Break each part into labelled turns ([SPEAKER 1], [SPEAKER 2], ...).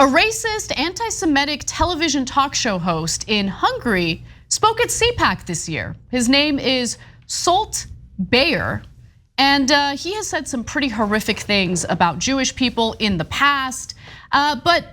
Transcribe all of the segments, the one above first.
[SPEAKER 1] A racist, anti-Semitic television talk show host in Hungary spoke at CPAC this year. His name is Zsolt Bayer, and he has said some pretty horrific things about Jewish people in the past, but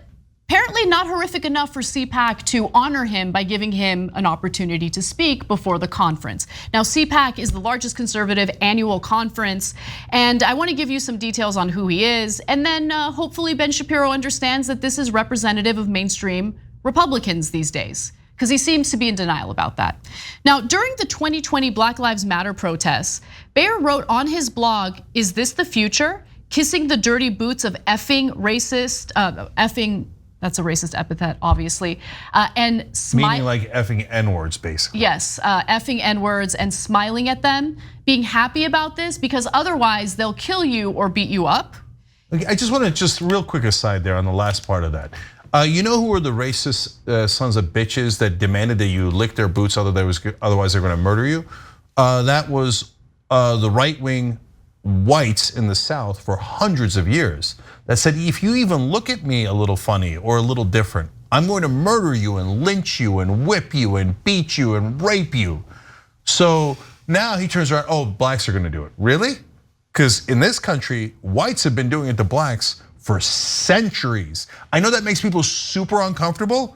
[SPEAKER 1] apparently not horrific enough for CPAC to honor him by giving him an opportunity to speak before the conference. Now, CPAC is the largest conservative annual conference, and I want to give you some details on who he is, and then hopefully Ben Shapiro understands that this is representative of mainstream Republicans these days, because he seems to be in denial about that. Now, during the 2020 Black Lives Matter protests, Bayer wrote on his blog, "Is this the future? Kissing the dirty boots of effing racist, that's a racist epithet, obviously, and
[SPEAKER 2] meaning like effing N-words, basically.
[SPEAKER 1] Yes, effing N-words and smiling at them, being happy about this because otherwise they'll kill you or beat you up."
[SPEAKER 2] I just want to real quick aside there on the last part of that. You know who were the racist sons of bitches that demanded that you lick their boots, otherwise they're going to murder you? That was the right-wing whites in the South for hundreds of years that said, if you even look at me a little funny or a little different, I'm going to murder you and lynch you and whip you and beat you and rape you. So now he turns around, oh, blacks are going to do it. Really? Because in this country, whites have been doing it to blacks for centuries. I know that makes people super uncomfortable,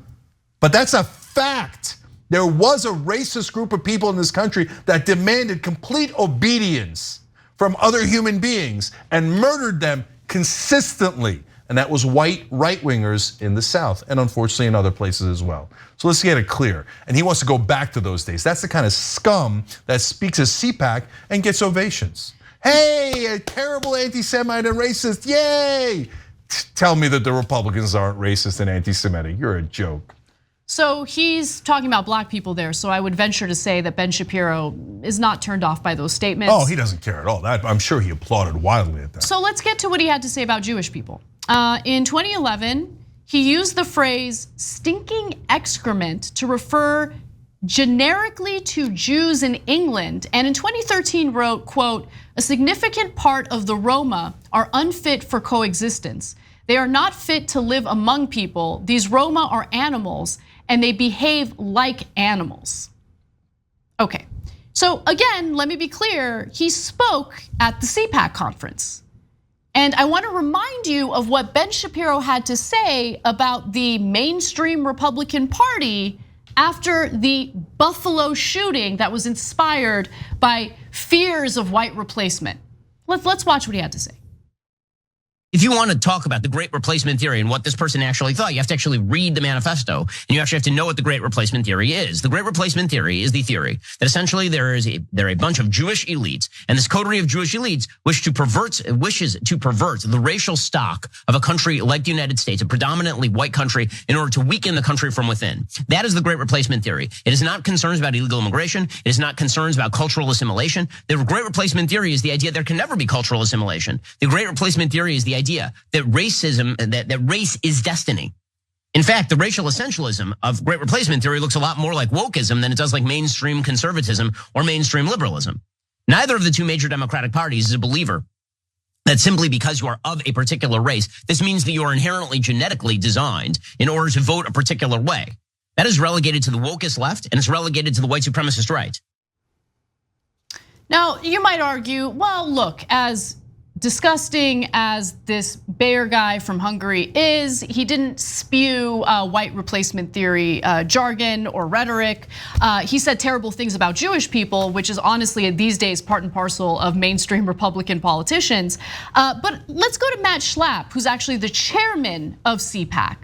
[SPEAKER 2] but that's a fact. There was a racist group of people in this country that demanded complete obedience from other human beings and murdered them consistently. And that was white right-wingers in the South and unfortunately in other places as well. So let's get it clear. And he wants to go back to those days. That's the kind of scum that speaks at CPAC and gets ovations. Hey, a terrible anti-Semite and racist, yay! Tell me that the Republicans aren't racist and anti-Semitic, you're a joke.
[SPEAKER 1] So he's talking about black people there, so I would venture to say that Ben Shapiro is not turned off by those statements.
[SPEAKER 2] Oh, he doesn't care at all. I'm sure he applauded wildly at that.
[SPEAKER 1] So let's get to what he had to say about Jewish people. In 2011, he used the phrase stinking excrement to refer generically to Jews in England, and in 2013 wrote, quote, "A significant part of the Roma are unfit for coexistence. They are not fit to live among people. These Roma are animals and they behave like animals." Okay, so again, let me be clear, he spoke at the CPAC conference. And I want to remind you of what Ben Shapiro had to say about the mainstream Republican Party after the Buffalo shooting that was inspired by fears of white replacement. Let's watch what he had to say.
[SPEAKER 3] If you want to talk about the great replacement theory and what this person actually thought, you have to actually read the manifesto, and you actually have to know what the great replacement theory is. The great replacement theory is the theory that essentially there are a bunch of Jewish elites, and this coterie of Jewish elites wishes to pervert the racial stock of a country like the United States, a predominantly white country, in order to weaken the country from within. That is the great replacement theory. It is not concerns about illegal immigration. It is not concerns about cultural assimilation. The great replacement theory is the idea there can never be cultural assimilation. The great replacement theory is the idea that racism, that race is destiny. In fact, the racial essentialism of great replacement theory looks a lot more like wokeism than it does like mainstream conservatism or mainstream liberalism. Neither of the two major Democratic parties is a believer that simply because you are of a particular race, this means that you are inherently genetically designed in order to vote a particular way. That is relegated to the wokest left, and it's relegated to the white supremacist right.
[SPEAKER 1] Now, you might argue, well, look, as disgusting as this Bayer guy from Hungary is, he didn't spew white replacement theory jargon or rhetoric. He said terrible things about Jewish people, which is honestly these days part and parcel of mainstream Republican politicians. But let's go to Matt Schlapp, who's actually the chairman of CPAC.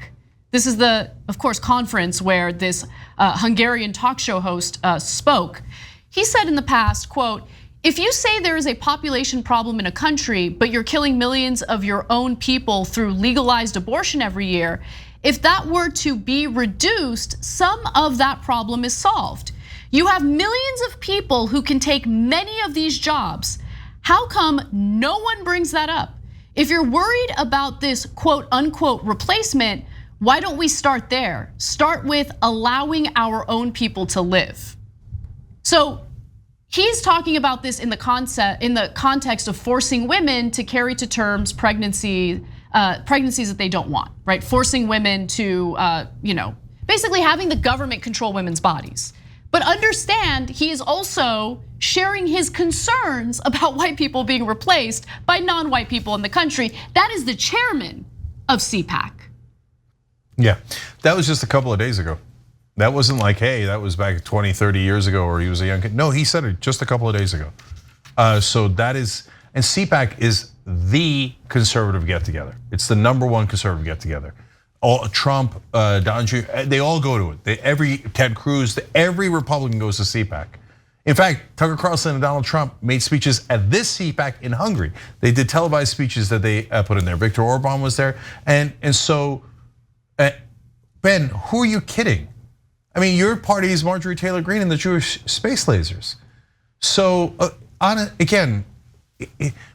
[SPEAKER 1] This is the, of course, conference where this Hungarian talk show host spoke. He said in the past, quote, "If you say there is a population problem in a country, but you're killing millions of your own people through legalized abortion every year, if that were to be reduced, some of that problem is solved. You have millions of people who can take many of these jobs. How come no one brings that up? If you're worried about this quote unquote replacement, why don't we start there? Start with allowing our own people to live." So he's talking about this in the context of forcing women to carry to terms pregnancy pregnancies that they don't want, right? Forcing women to, basically having the government control women's bodies. But understand, he is also sharing his concerns about white people being replaced by non-white people in the country. That is the chairman of CPAC.
[SPEAKER 2] Yeah, that was just a couple of days ago. That wasn't like, hey, that was back 20, 30 years ago, or he was a young kid. No, he said it just a couple of days ago. So that is, and CPAC is the conservative get-together. It's the #1 conservative get-together. Trump, Don Jr., they all go to it. Every Ted Cruz, every Republican goes to CPAC. In fact, Tucker Carlson and Donald Trump made speeches at this CPAC in Hungary. They did televised speeches that they put in there. Viktor Orban was there, and so, Ben, who are you kidding? I mean, your party is Marjorie Taylor Greene and the Jewish space lasers. So, again,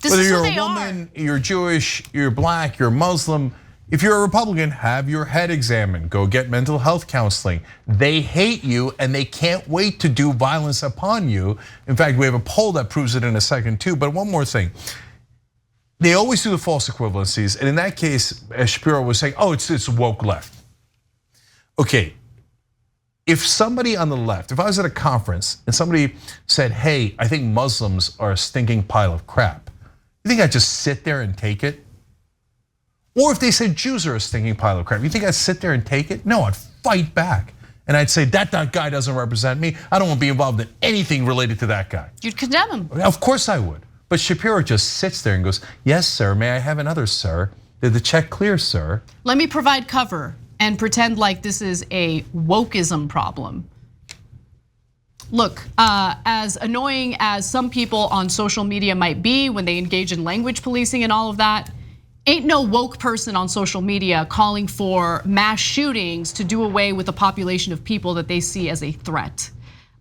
[SPEAKER 2] whether you're a woman, you're Jewish, you're black, you're Muslim, if you're a Republican, have your head examined. Go get mental health counseling. They hate you and they can't wait to do violence upon you. In fact, we have a poll that proves it in a second too. But one more thing. They always do the false equivalencies. And in that case, as Shapiro was saying, oh, it's woke left. Okay, if somebody on the left, if I was at a conference and somebody said, hey, I think Muslims are a stinking pile of crap, you think I'd just sit there and take it? Or if they said Jews are a stinking pile of crap, you think I'd sit there and take it? No, I'd fight back. And I'd say, that guy doesn't represent me. I don't want to be involved in anything related to that guy.
[SPEAKER 1] You'd condemn him.
[SPEAKER 2] Of course I would. But Shapiro just sits there and goes, yes, sir, may I have another, sir? Did the check clear, sir?
[SPEAKER 1] Let me provide cover and pretend like this is a wokeism problem. Look, as annoying as some people on social media might be when they engage in language policing and all of that, ain't no woke person on social media calling for mass shootings to do away with a population of people that they see as a threat.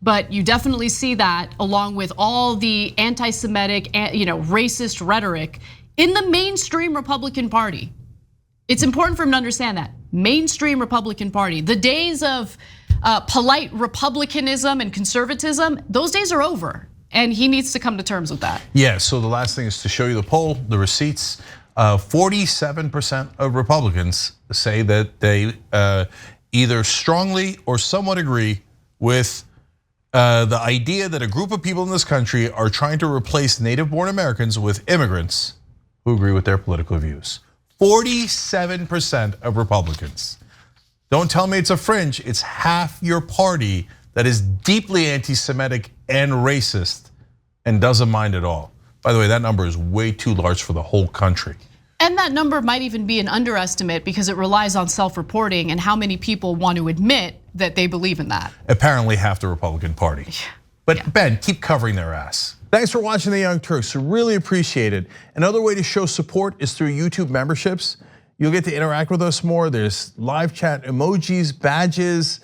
[SPEAKER 1] But you definitely see that along with all the anti-Semitic, racist rhetoric in the mainstream Republican Party. It's important for him to understand that. Mainstream Republican Party. The days of polite republicanism and conservatism, those days are over. And he needs to come to terms with that.
[SPEAKER 2] Yeah, so the last thing is to show you the poll, the receipts. 47% of Republicans say that they either strongly or somewhat agree with the idea that a group of people in this country are trying to replace native-born Americans with immigrants who agree with their political views. 47% of Republicans. Don't tell me it's a fringe, it's half your party that is deeply anti-Semitic and racist and doesn't mind at all. By the way, that number is way too large for the whole country.
[SPEAKER 1] And that number might even be an underestimate because it relies on self-reporting and how many people want to admit that they believe in that.
[SPEAKER 2] Apparently half the Republican Party. But yeah. Ben, keep covering their ass. Thanks for watching The Young Turks, really appreciate it. Another way to show support is through YouTube memberships. You'll get to interact with us more. There's live chat, emojis, badges.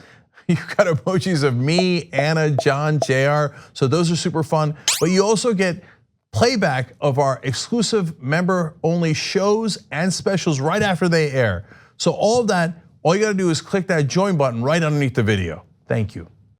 [SPEAKER 2] You've got emojis of me, Anna, John, JR. So those are super fun. But you also get playback of our exclusive member-only shows and specials right after they air. So all of that, all you gotta do is click that join button right underneath the video. Thank you.